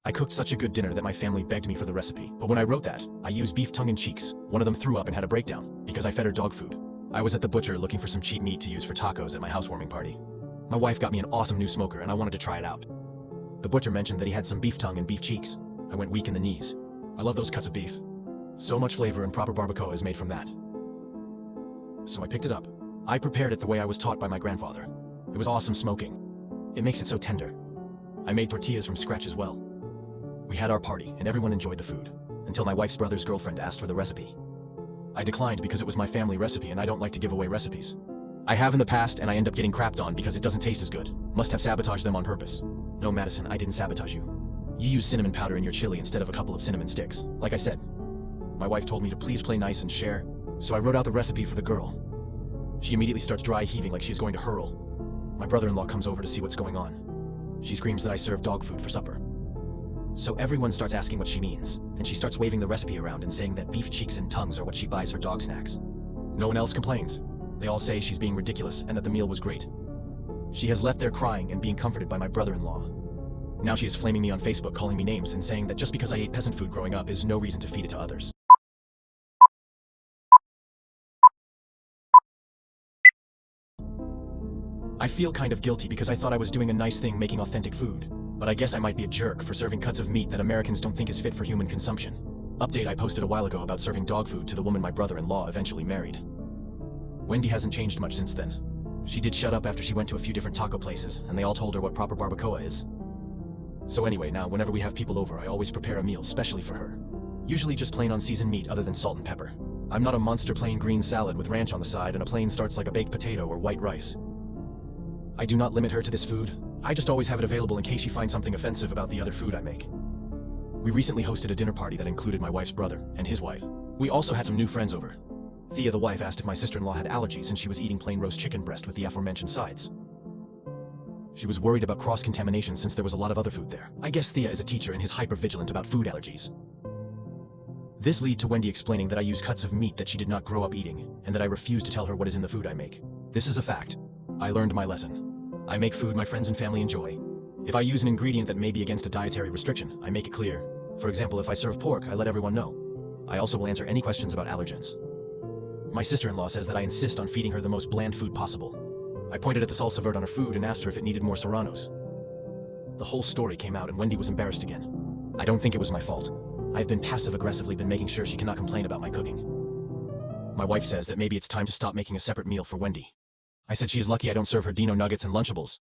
I cooked such a good dinner that my family begged me for the recipe, but when I wrote that, I used beef tongue and cheeks. One of them threw up and had a breakdown, because I fed her dog food. I was at the butcher looking for some cheap meat to use for tacos at my housewarming party. My wife got me an awesome new smoker and I wanted to try it out. The butcher mentioned that he had some beef tongue and beef cheeks. I went weak in the knees. I love those cuts of beef. So much flavor and proper barbacoa is made from that. So I picked it up. I prepared it the way I was taught by my grandfather. It was awesome smoking. It makes it so tender. I made tortillas from scratch as well. We had our party and everyone enjoyed the food, until my wife's brother's girlfriend asked for the recipe. I declined because it was my family recipe and I don't like to give away recipes. I have in the past and I end up getting crapped on because it doesn't taste as good. Must have sabotaged them on purpose. No, Madison, I didn't sabotage you. You used cinnamon powder in your chili instead of a couple of cinnamon sticks. Like I said, my wife told me to please play nice and share, so I wrote out the recipe for the girl. She immediately starts dry heaving like she's going to hurl. My brother-in-law comes over to see what's going on. She screams that I serve dog food for supper. So everyone starts asking what she means, and she starts waving the recipe around and saying that beef cheeks and tongues are what she buys for dog snacks. No one else complains. They all say she's being ridiculous and that the meal was great. She has left there crying and being comforted by my brother-in-law. Now she is flaming me on Facebook, calling me names and saying that just because I ate peasant food growing up is no reason to feed it to others. I feel kind of guilty because I thought I was doing a nice thing making authentic food, but I guess I might be a jerk for serving cuts of meat that Americans don't think is fit for human consumption. Update I posted a while ago about serving dog food to the woman my brother-in-law eventually married. Wendy hasn't changed much since then. She did shut up after she went to a few different taco places, and they all told her what proper barbacoa is. So anyway, now whenever we have people over, I always prepare a meal specially for her. Usually just plain unseasoned meat other than salt and pepper. I'm not a monster plain green salad with ranch on the side and a plain starts like a baked potato or white rice. I do not limit her to this food. I just always have it available in case she finds something offensive about the other food I make. We recently hosted a dinner party that included my wife's brother and his wife. We also had some new friends over. Thea, the wife, asked if my sister-in-law had allergies and she was eating plain roast chicken breast with the aforementioned sides. She was worried about cross-contamination since there was a lot of other food there. I guess Thea is a teacher and is hyper-vigilant about food allergies. This led to Wendy explaining that I use cuts of meat that she did not grow up eating, and that I refuse to tell her what is in the food I make. This is a fact. I learned my lesson. I make food my friends and family enjoy. If I use an ingredient that may be against a dietary restriction, I make it clear. For example, if I serve pork, I let everyone know. I also will answer any questions about allergens. My sister-in-law says that I insist on feeding her the most bland food possible. I pointed at the salsa verde on her food and asked her if it needed more serranos. The whole story came out and Wendy was embarrassed again. I don't think it was my fault. I've been passive-aggressively making sure she cannot complain about my cooking. My wife says that maybe it's time to stop making a separate meal for Wendy. I said she is lucky I don't serve her Dino nuggets and Lunchables.